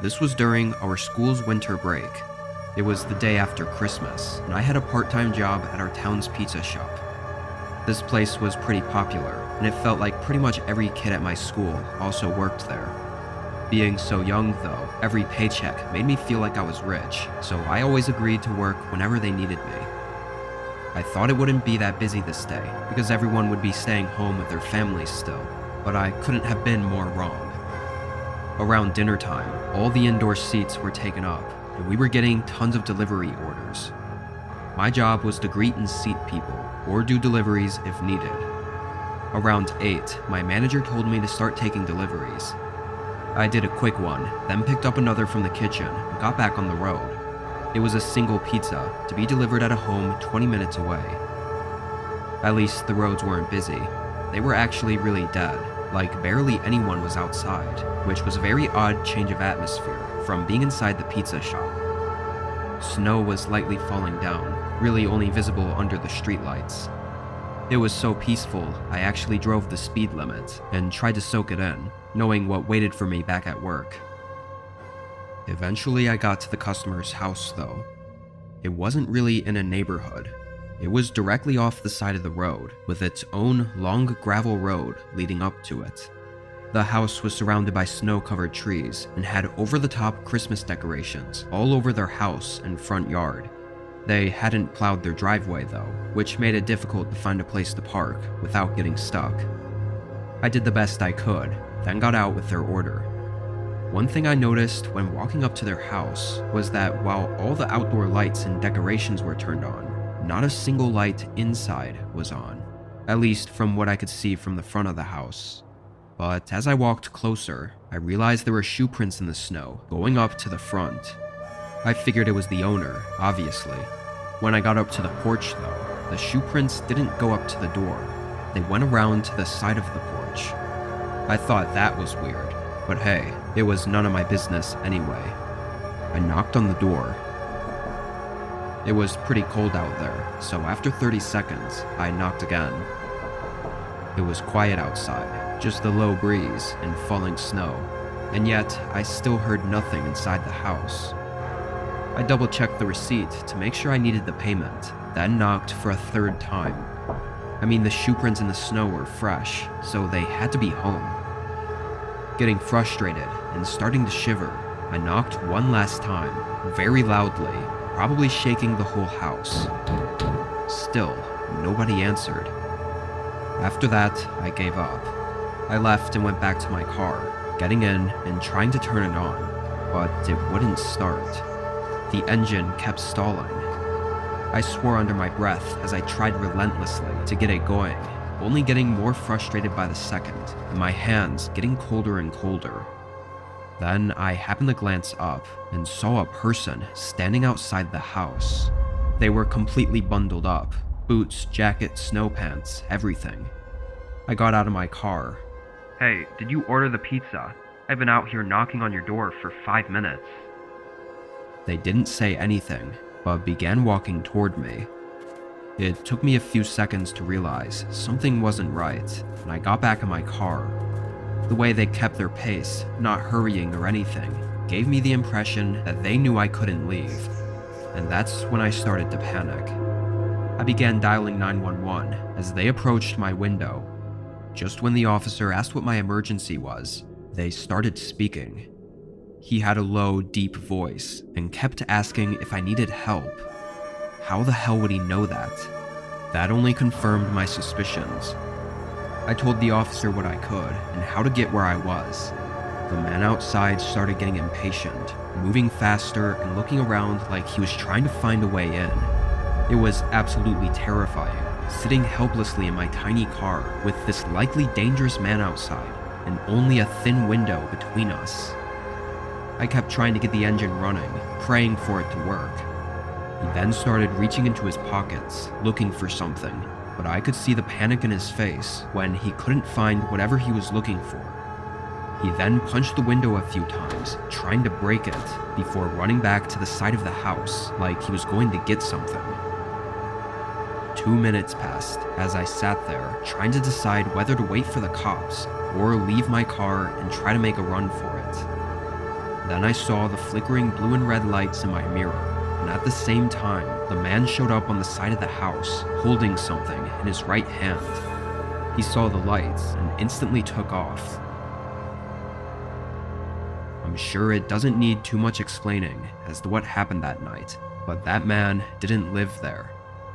This was during our school's winter break. It was the day after Christmas, and I had a part-time job at our town's pizza shop. This place was pretty popular, and it felt like pretty much every kid at my school also worked there. Being so young though, every paycheck made me feel like I was rich, so I always agreed to work whenever they needed me. I thought it wouldn't be that busy this day, because everyone would be staying home with their families still, but I couldn't have been more wrong. Around dinner time, all the indoor seats were taken up, and we were getting tons of delivery orders. My job was to greet and seat people, or do deliveries if needed. Around 8, my manager told me to start taking deliveries. I did a quick one, then picked up another from the kitchen and got back on the road. It was a single pizza to be delivered at a home 20 minutes away. At least the roads weren't busy. They were actually really dead, like barely anyone was outside, which was a very odd change of atmosphere from being inside the pizza shop. Snow was lightly falling down, really only visible under the streetlights. It was so peaceful, I actually drove the speed limit and tried to soak it in, knowing what waited for me back at work. Eventually I got to the customer's house though. It wasn't really in a neighborhood. It was directly off the side of the road, with its own long gravel road leading up to it. The house was surrounded by snow-covered trees and had over-the-top Christmas decorations all over their house and front yard. They hadn't plowed their driveway though, which made it difficult to find a place to park without getting stuck. I did the best I could, then got out with their order. One thing I noticed when walking up to their house was that while all the outdoor lights and decorations were turned on, not a single light inside was on, at least from what I could see from the front of the house. But as I walked closer, I realized there were shoe prints in the snow going up to the front. I figured it was the owner, obviously. When I got up to the porch though, the shoe prints didn't go up to the door. They went around to the side of the porch. I thought that was weird, but hey, it was none of my business anyway. I knocked on the door. It was pretty cold out there, so after 30 seconds, I knocked again. It was quiet outside, just the low breeze and falling snow, and yet I still heard nothing inside the house. I double-checked the receipt to make sure I needed the payment, then knocked for a third time. I mean, the shoe prints in the snow were fresh, so they had to be home. Getting frustrated and starting to shiver, I knocked one last time, very loudly, probably shaking the whole house. Still, nobody answered. After that, I gave up. I left and went back to my car, getting in and trying to turn it on, but it wouldn't start. The engine kept stalling. I swore under my breath as I tried relentlessly to get it going, only getting more frustrated by the second, and my hands getting colder and colder. Then I happened to glance up and saw a person standing outside the house. They were completely bundled up, boots, jacket, snow pants, everything. I got out of my car. "Hey, did you order the pizza? I've been out here knocking on your door for 5 minutes. They didn't say anything, but began walking toward me. It took me a few seconds to realize something wasn't right, and I got back in my car. The way they kept their pace, not hurrying or anything, gave me the impression that they knew I couldn't leave, and that's when I started to panic. I began dialing 911 as they approached my window. Just when the officer asked what my emergency was, they started speaking. He had a low, deep voice and kept asking if I needed help. How the hell would he know that? That only confirmed my suspicions. I told the officer what I could and how to get where I was. The man outside started getting impatient, moving faster and looking around like he was trying to find a way in. It was absolutely terrifying, sitting helplessly in my tiny car with this likely dangerous man outside and only a thin window between us. I kept trying to get the engine running, praying for it to work. He then started reaching into his pockets, looking for something, but I could see the panic in his face when he couldn't find whatever he was looking for. He then punched the window a few times, trying to break it, before running back to the side of the house like he was going to get something. 2 minutes passed as I sat there, trying to decide whether to wait for the cops or leave my car and try to make a run for it. Then I saw the flickering blue and red lights in my mirror, and at the same time, the man showed up on the side of the house, holding something in his right hand. He saw the lights and instantly took off. I'm sure it doesn't need too much explaining as to what happened that night, but that man didn't live there.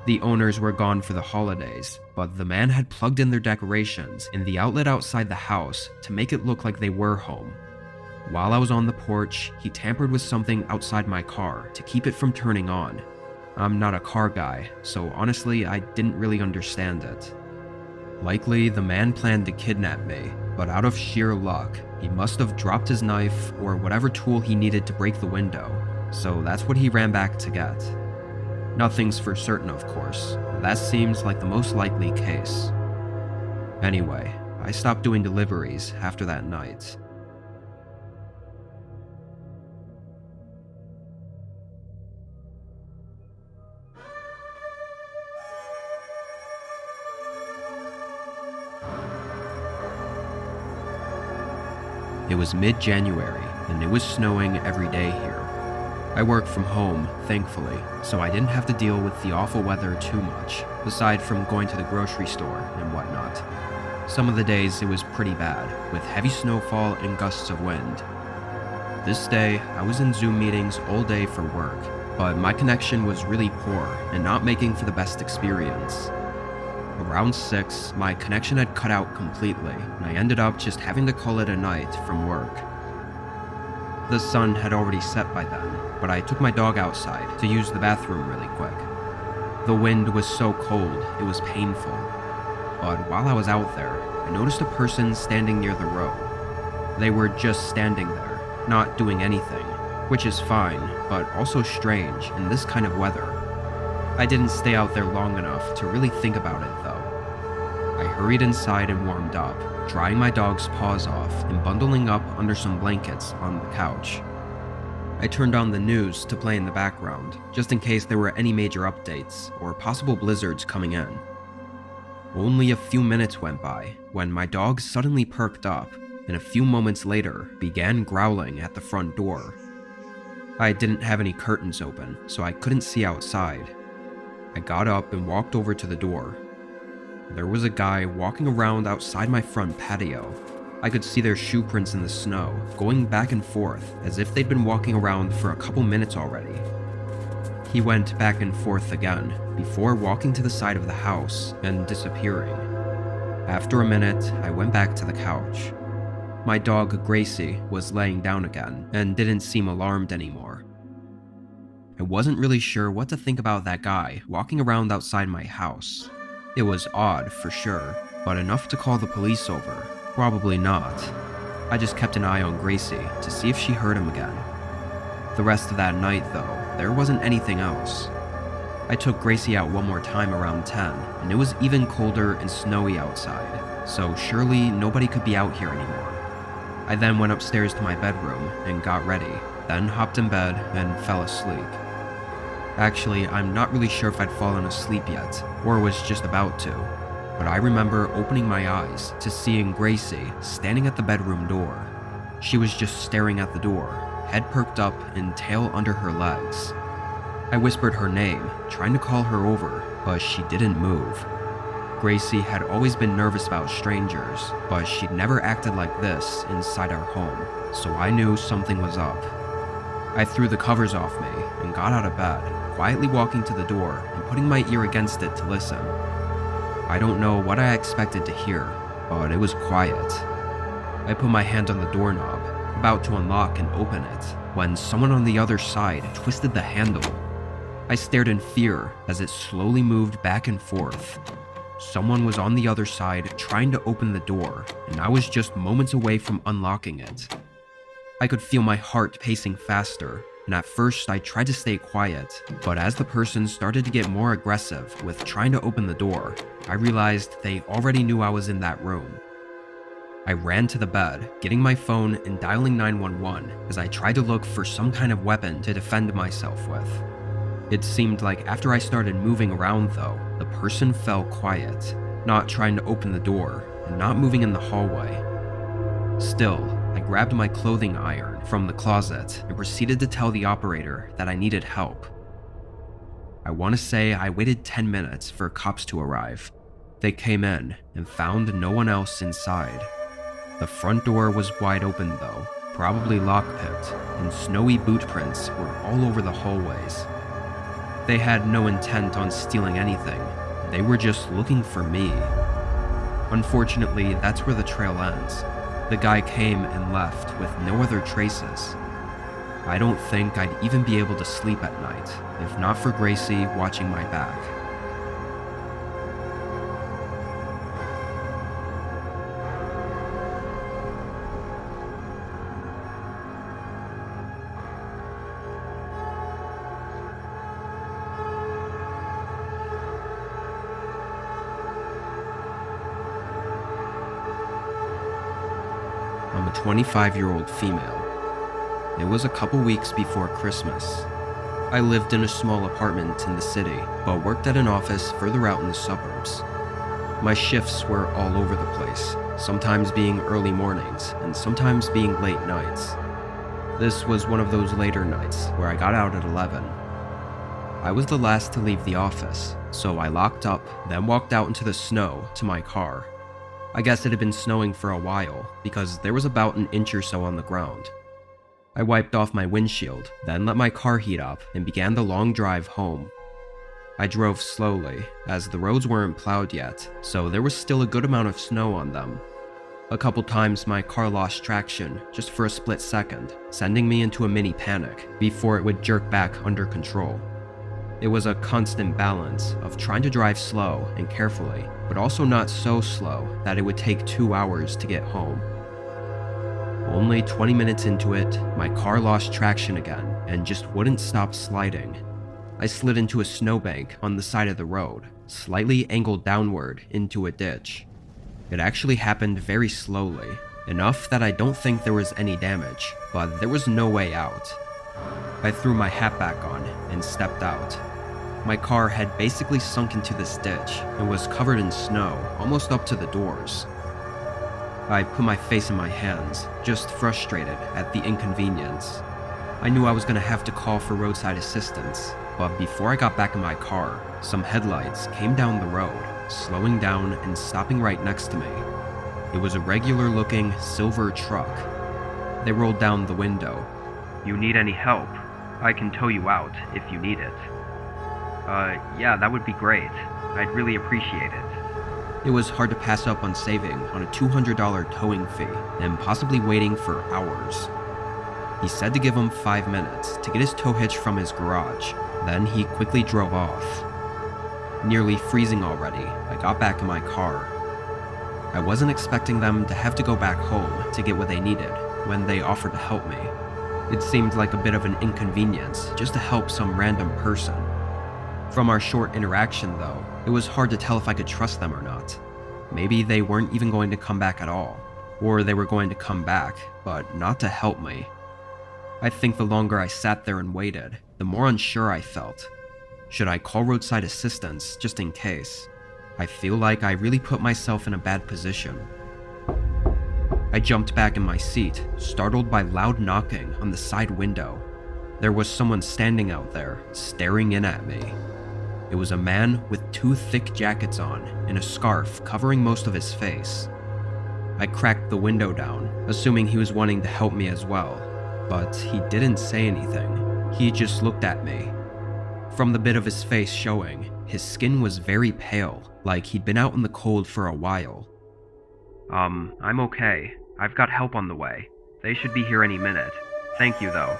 The owners were gone for the holidays, but the man had plugged in their decorations in the outlet outside the house to make it look like they were home. While I was on the porch, he tampered with something outside my car to keep it from turning on. I'm not a car guy, so honestly, I didn't really understand it. Likely, the man planned to kidnap me, but out of sheer luck, he must have dropped his knife or whatever tool he needed to break the window, so that's what he ran back to get. Nothing's for certain, of course, but that seems like the most likely case. Anyway, I stopped doing deliveries after that night. It was mid-January, and it was snowing every day here. I work from home, thankfully, so I didn't have to deal with the awful weather too much, aside from going to the grocery store and whatnot. Some of the days it was pretty bad, with heavy snowfall and gusts of wind. This day, I was in Zoom meetings all day for work, but my connection was really poor and not making for the best experience. Around 6, my connection had cut out completely, and I ended up just having to call it a night from work. The sun had already set by then, but I took my dog outside to use the bathroom really quick. The wind was so cold, it was painful. But while I was out there, I noticed a person standing near the road. They were just standing there, not doing anything, which is fine, but also strange in this kind of weather. I didn't stay out there long enough to really think about it, though. I hurried inside and warmed up, drying my dog's paws off and bundling up under some blankets on the couch. I turned on the news to play in the background, just in case there were any major updates or possible blizzards coming in. Only a few minutes went by when my dog suddenly perked up and a few moments later began growling at the front door. I didn't have any curtains open, so I couldn't see outside. I got up and walked over to the door. There was a guy walking around outside my front patio. I could see their shoe prints in the snow, going back and forth as if they'd been walking around for a couple minutes already. He went back and forth again, before walking to the side of the house and disappearing. After a minute, I went back to the couch. My dog, Gracie, was laying down again and didn't seem alarmed anymore. I wasn't really sure what to think about that guy walking around outside my house. It was odd, for sure, but enough to call the police over? Probably not. I just kept an eye on Gracie to see if she heard him again. The rest of that night, though, there wasn't anything else. I took Gracie out one more time around 10, and it was even colder and snowy outside, so surely nobody could be out here anymore. I then went upstairs to my bedroom and got ready, then hopped in bed and fell asleep. Actually, I'm not really sure if I'd fallen asleep yet, or was just about to, but I remember opening my eyes to seeing Gracie standing at the bedroom door. She was just staring at the door, head perked up and tail under her legs. I whispered her name, trying to call her over, but she didn't move. Gracie had always been nervous about strangers, but she'd never acted like this inside our home, so I knew something was up. I threw the covers off me and got out of bed, quietly walking to the door and putting my ear against it to listen. I don't know what I expected to hear, but it was quiet. I put my hand on the doorknob, about to unlock and open it, when someone on the other side twisted the handle. I stared in fear as it slowly moved back and forth. Someone was on the other side trying to open the door, and I was just moments away from unlocking it. I could feel my heart pacing faster, and at first I tried to stay quiet, but as the person started to get more aggressive with trying to open the door, I realized they already knew I was in that room. I ran to the bed, getting my phone and dialing 911 as I tried to look for some kind of weapon to defend myself with. It seemed like after I started moving around though, the person fell quiet, not trying to open the door and not moving in the hallway. Still, I grabbed my clothing iron from the closet and proceeded to tell the operator that I needed help. I want to say I waited 10 minutes for cops to arrive. They came in and found no one else inside. The front door was wide open though, probably lockpicked, and snowy boot prints were all over the hallways. They had no intent on stealing anything. They were just looking for me. Unfortunately, that's where the trail ends. The guy came and left with no other traces. I don't think I'd even be able to sleep at night, if not for Gracie watching my back. I'm a 25-year-old female. It was a couple weeks before Christmas. I lived in a small apartment in the city, but worked at an office further out in the suburbs. My shifts were all over the place, sometimes being early mornings and sometimes being late nights. This was one of those later nights where I got out at 11. I was the last to leave the office, so I locked up, then walked out into the snow to my car. I guess it had been snowing for a while, because there was about an inch or so on the ground. I wiped off my windshield, then let my car heat up and began the long drive home. I drove slowly, as the roads weren't plowed yet, so there was still a good amount of snow on them. A couple times my car lost traction just for a split second, sending me into a mini panic before it would jerk back under control. It was a constant balance of trying to drive slow and carefully, but also not so slow that it would take 2 hours to get home. Only 20 minutes into it, my car lost traction again and just wouldn't stop sliding. I slid into a snowbank on the side of the road, slightly angled downward into a ditch. It actually happened very slowly, enough that I don't think there was any damage, but there was no way out. I threw my hat back on and stepped out. My car had basically sunk into this ditch and was covered in snow almost up to the doors. I put my face in my hands, just frustrated at the inconvenience. I knew I was going to have to call for roadside assistance, but before I got back in my car, some headlights came down the road, slowing down and stopping right next to me. It was a regular-looking silver truck. They rolled down the window. "You need any help? I can tow you out if you need it." Yeah, that would be great. I'd really appreciate it." It was hard to pass up on saving on a $200 towing fee and possibly waiting for hours. He said to give him 5 minutes to get his tow hitch from his garage, then he quickly drove off. Nearly freezing already, I got back in my car. I wasn't expecting them to have to go back home to get what they needed when they offered to help me. It seemed like a bit of an inconvenience just to help some random person. From our short interaction though, it was hard to tell if I could trust them or not. Maybe they weren't even going to come back at all, or they were going to come back, but not to help me. I think the longer I sat there and waited, the more unsure I felt. Should I call roadside assistance just in case? I feel like I really put myself in a bad position. I jumped back in my seat, startled by loud knocking on the side window. There was someone standing out there, staring in at me. It was a man with 2 thick jackets on and a scarf covering most of his face. I cracked the window down, assuming he was wanting to help me as well, but he didn't say anything. He just looked at me. From the bit of his face showing, his skin was very pale, like he'd been out in the cold for a while. I'm okay. I've got help on the way. They should be here any minute. Thank you, though,"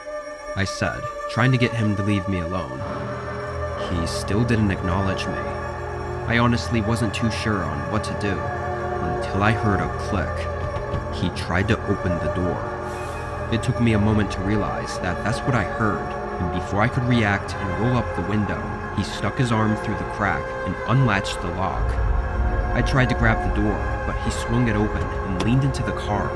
I said, trying to get him to leave me alone. He still didn't acknowledge me. I honestly wasn't too sure on what to do, until I heard a click. He tried to open the door. It took me a moment to realize that that's what I heard, and before I could react and roll up the window, he stuck his arm through the crack and unlatched the lock. I tried to grab the door, but he swung it open and leaned into the car.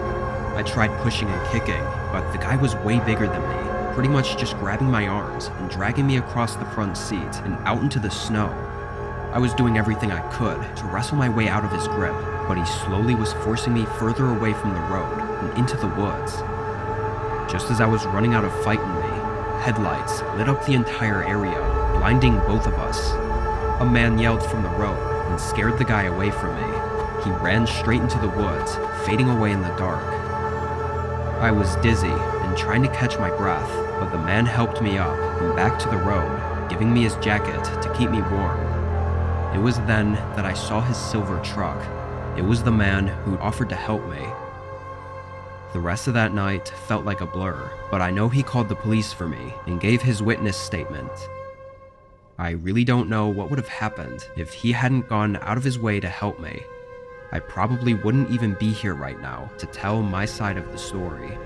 I tried pushing and kicking, but the guy was way bigger than me, pretty much just grabbing my arms and dragging me across the front seat and out into the snow. I was doing everything I could to wrestle my way out of his grip, but he slowly was forcing me further away from the road and into the woods. Just as I was running out of fight in me, headlights lit up the entire area, blinding both of us. A man yelled from the road and scared the guy away from me. He ran straight into the woods, fading away in the dark. I was dizzy and trying to catch my breath, but the man helped me up and back to the road, giving me his jacket to keep me warm. It was then that I saw his silver truck. It was the man who offered to help me. The rest of that night felt like a blur, but I know he called the police for me and gave his witness statement. I really don't know what would have happened if he hadn't gone out of his way to help me. I probably wouldn't even be here right now to tell my side of the story.